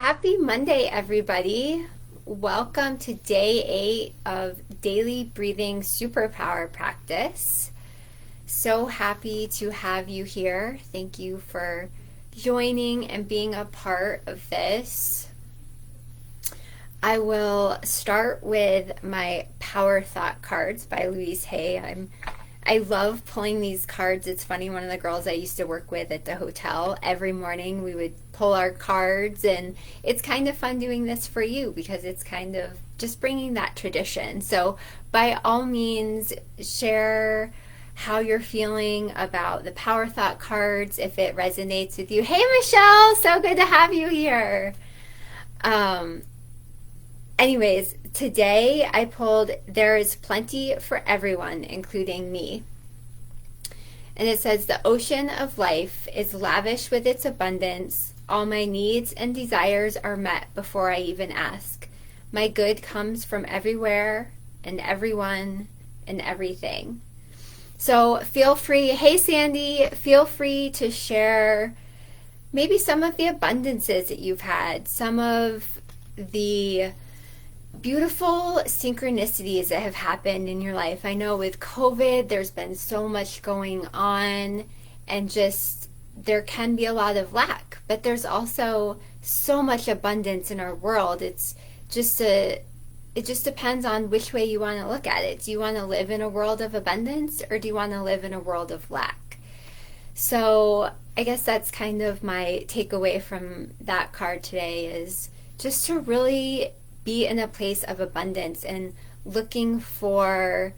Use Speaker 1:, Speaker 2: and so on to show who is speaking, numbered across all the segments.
Speaker 1: Happy Monday, everybody. Welcome to day 8 of daily breathing superpower practice. So happy to have you here. Thank you for joining and being a part of this. I will start with my Power Thought cards by Louise Hay. I love pulling these cards. It's funny, one of the girls I used to work with at the hotel, every morning we would pull our cards, and it's kind of fun doing this for you because it's kind of just bringing that tradition. So by all means, share how you're feeling about the Power Thought cards if it resonates with you. Hey Michelle, so good to have you here. Um, Anyways, today I pulled There is Plenty for Everyone, including me. And it says, the ocean of life is lavish with its abundance. All my needs and desires are met before I even ask. My good comes from everywhere and everyone and everything. So feel free, hey Sandy, feel free to share maybe some of the abundances that you've had, some of the beautiful synchronicities that have happened in your life. I know with COVID, there's been so much going on, and just there can be a lot of lack, but there's also so much abundance in our world. It just depends on which way you want to look at it. Do you want to live in a world of abundance, or do you want to live in a world of lack? So I guess that's kind of my takeaway from that card today, is just to really be in a place of abundance and looking for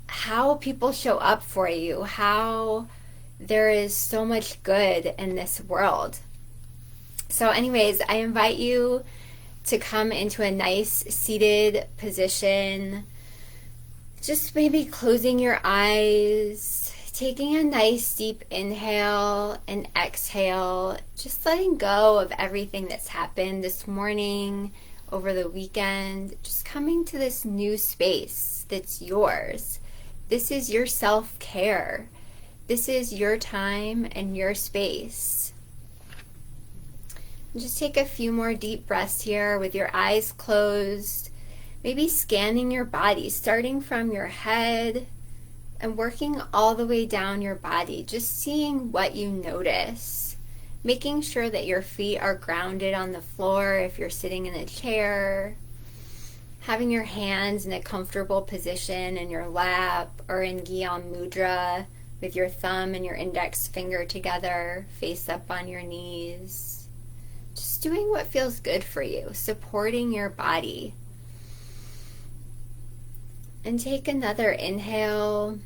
Speaker 1: how people show up for you, how there is so much good in this world. So anyways, I invite you to come into a nice seated position, just maybe closing your eyes, taking a nice deep inhale and exhale, just letting go of everything that's happened this morning, over the weekend, just coming to this new space that's yours. This is your self-care. This is your time and your space. And just take a few more deep breaths here with your eyes closed, maybe scanning your body, starting from your head and working all the way down your body, just seeing what you notice. Making sure that your feet are grounded on the floor if you're sitting in a chair. Having your hands in a comfortable position in your lap or in Gyan Mudra with your thumb and your index finger together, face up on your knees. Just doing what feels good for you, supporting your body. And take another inhale.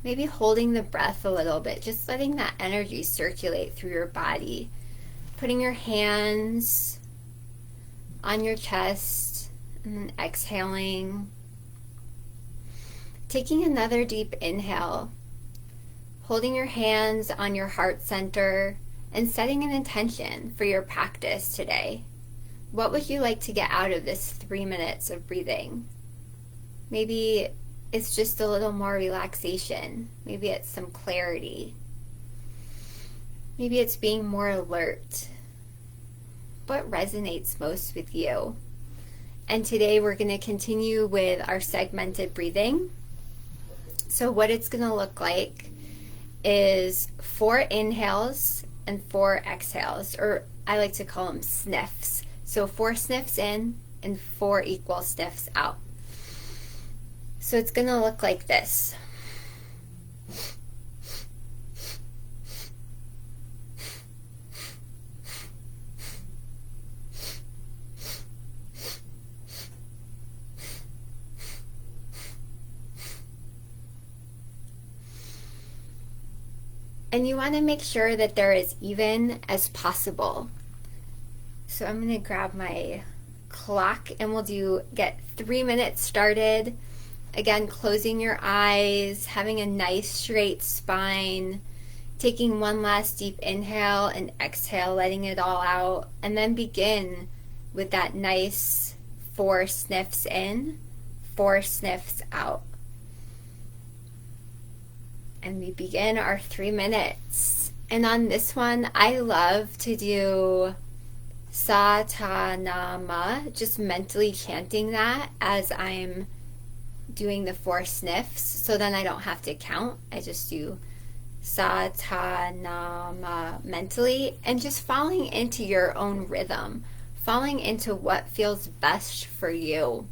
Speaker 1: Maybe holding the breath a little bit, just letting that energy circulate through your body. Putting your hands on your chest and then exhaling. Taking another deep inhale. Holding your hands on your heart center and setting an intention for your practice today. What would you like to get out of this 3 minutes of breathing? Maybe it's just a little more relaxation. Maybe it's some clarity. Maybe it's being more alert. What resonates most with you? And today we're going to continue with our segmented breathing. So what it's going to look like is 4 inhales and 4 exhales, or I like to call them sniffs. So 4 sniffs in and 4 equal sniffs out. So it's going to look like this. And you want to make sure that they're as even as possible. So I'm going to grab my clock and we'll get 3 minutes started. Again, closing your eyes, having a nice straight spine, taking one last deep inhale and exhale, letting it all out, and then begin with that nice 4 sniffs in, 4 sniffs out. And we begin our 3 minutes. And on this one, I love to do Sa ta na ma, just mentally chanting that as I'm doing the 4 sniffs, so then I don't have to count. I just do sa ta na ma mentally, and just falling into your own rhythm, falling into what feels best for you.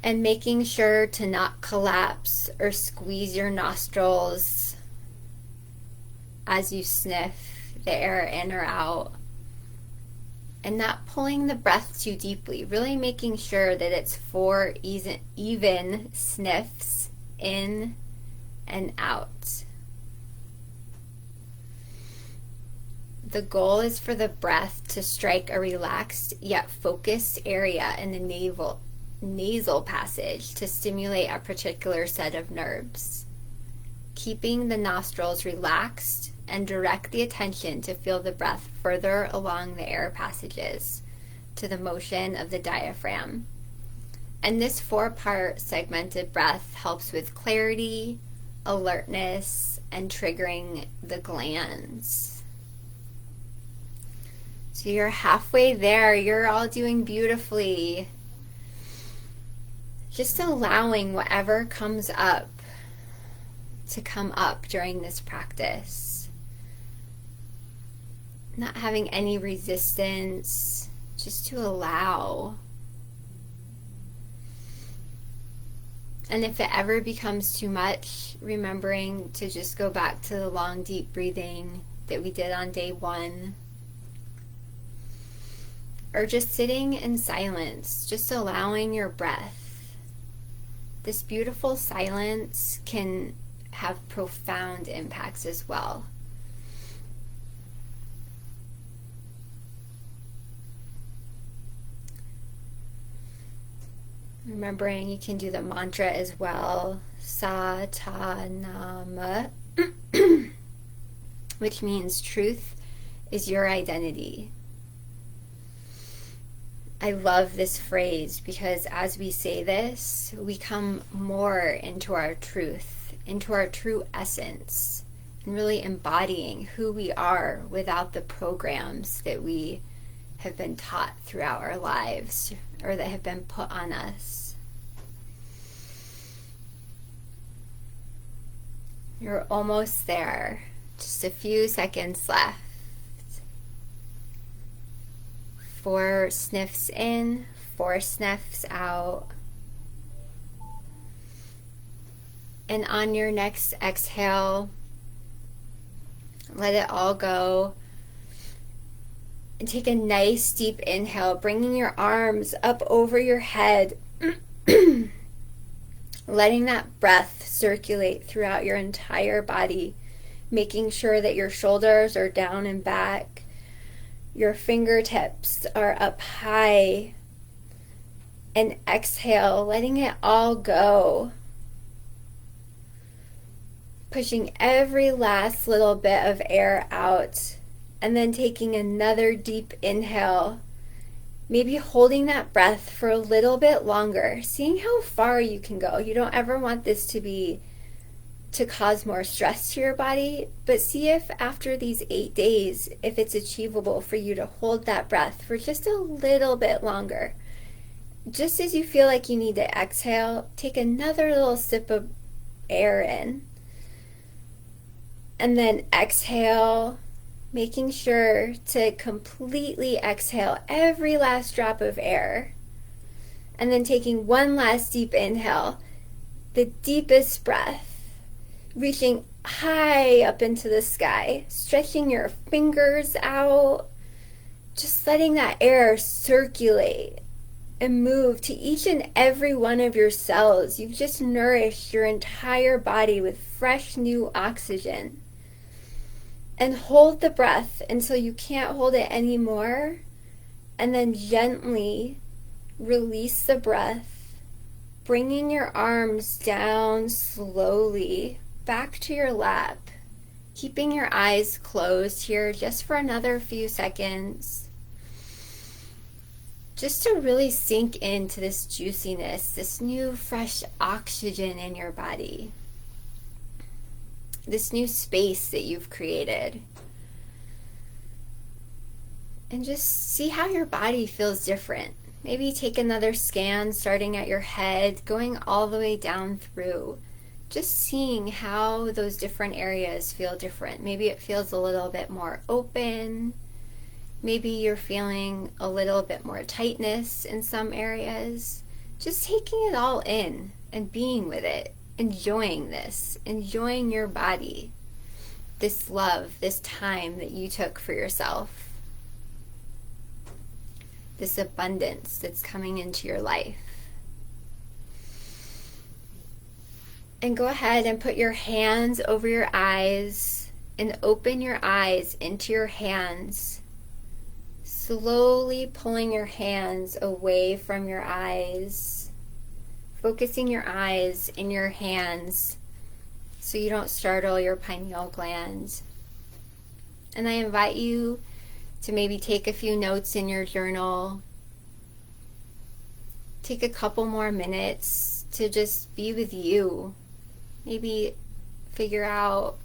Speaker 1: And making sure to not collapse or squeeze your nostrils as you sniff the air in or out. And not pulling the breath too deeply, really making sure that it's 4 even sniffs in and out. The goal is for the breath to strike a relaxed yet focused area in the nasal passage to stimulate a particular set of nerves. Keeping the nostrils relaxed, and direct the attention to feel the breath further along the air passages to the motion of the diaphragm. And this 4-part segmented breath helps with clarity, alertness, and triggering the glands. So you're halfway there. You're all doing beautifully. Just allowing whatever comes up to come up during this practice. Not having any resistance, just to allow. And if it ever becomes too much, remembering to just go back to the long, deep breathing that we did on day 1. Or just sitting in silence, just allowing your breath. This beautiful silence can have profound impacts as well. Remembering you can do the mantra as well, Sa Ta Na Ma, which means truth is your identity. I love this phrase because as we say this, we come more into our truth, into our true essence, and really embodying who we are without the programs that we have been taught throughout our lives or that have been put on us. You're almost there. Just a few seconds left. 4 sniffs in, 4 sniffs out. And on your next exhale, let it all go. And take a nice deep inhale, bringing your arms up over your head, letting that breath circulate throughout your entire body, making sure that your shoulders are down and back, your fingertips are up high, and exhale, letting it all go. Pushing every last little bit of air out. And then taking another deep inhale, maybe holding that breath for a little bit longer, seeing how far you can go. You don't ever want this to cause more stress to your body, but see if after these 8 days, if it's achievable for you to hold that breath for just a little bit longer. Just as you feel like you need to exhale, take another little sip of air in. And then exhale, making sure to completely exhale every last drop of air. And then taking one last deep inhale, the deepest breath, reaching high up into the sky, stretching your fingers out, just letting that air circulate and move to each and every one of your cells. You've just nourished your entire body with fresh new oxygen. And hold the breath until you can't hold it anymore. And then gently release the breath, bringing your arms down slowly back to your lap. Keeping your eyes closed here just for another few seconds. Just to really sink into this juiciness, this new fresh oxygen in your body. This new space that you've created. And just see how your body feels different. Maybe take another scan starting at your head, going all the way down through. Just seeing how those different areas feel different. Maybe it feels a little bit more open. Maybe you're feeling a little bit more tightness in some areas. Just taking it all in and being with it, enjoying this, enjoying your body, this love, this time that you took for yourself, this abundance that's coming into your life. And go ahead and put your hands over your eyes and open your eyes into your hands, slowly pulling your hands away from your eyes, focusing your eyes in your hands so you don't startle your pineal gland. And I invite you to maybe take a few notes in your journal. Take a couple more minutes to just be with you. Maybe figure out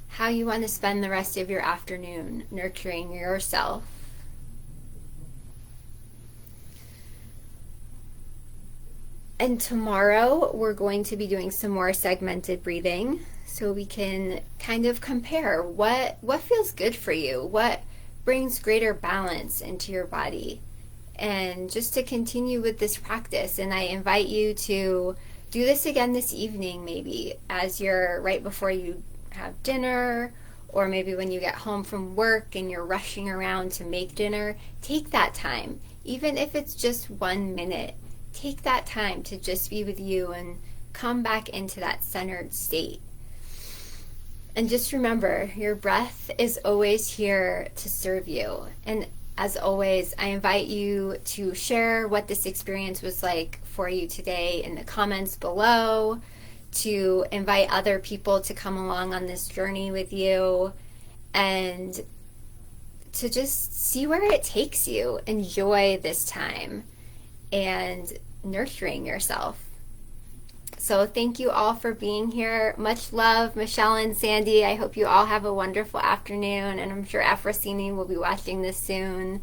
Speaker 1: how you want to spend the rest of your afternoon nurturing yourself. And tomorrow we're going to be doing some more segmented breathing so we can kind of compare what feels good for you, what brings greater balance into your body, and just to continue with this practice. And I invite you to do this again this evening, maybe as you're right before you have dinner, or maybe when you get home from work and you're rushing around to make dinner. Take that time, even if it's just 1 minute. Take that time to just be with you and come back into that centered state. And just remember, your breath is always here to serve you. And as always, I invite you to share what this experience was like for you today in the comments below, to invite other people to come along on this journey with you, and to just see where it takes you. Enjoy this time and nurturing yourself. So thank you all for being here. Much love, Michelle and Sandy. I hope you all have a wonderful afternoon, and I'm sure Afrosini will be watching this soon.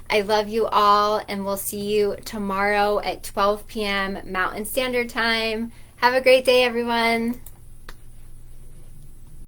Speaker 1: I love you all, and we'll see you tomorrow at 12 p.m. Mountain Standard Time. Have a great day, everyone.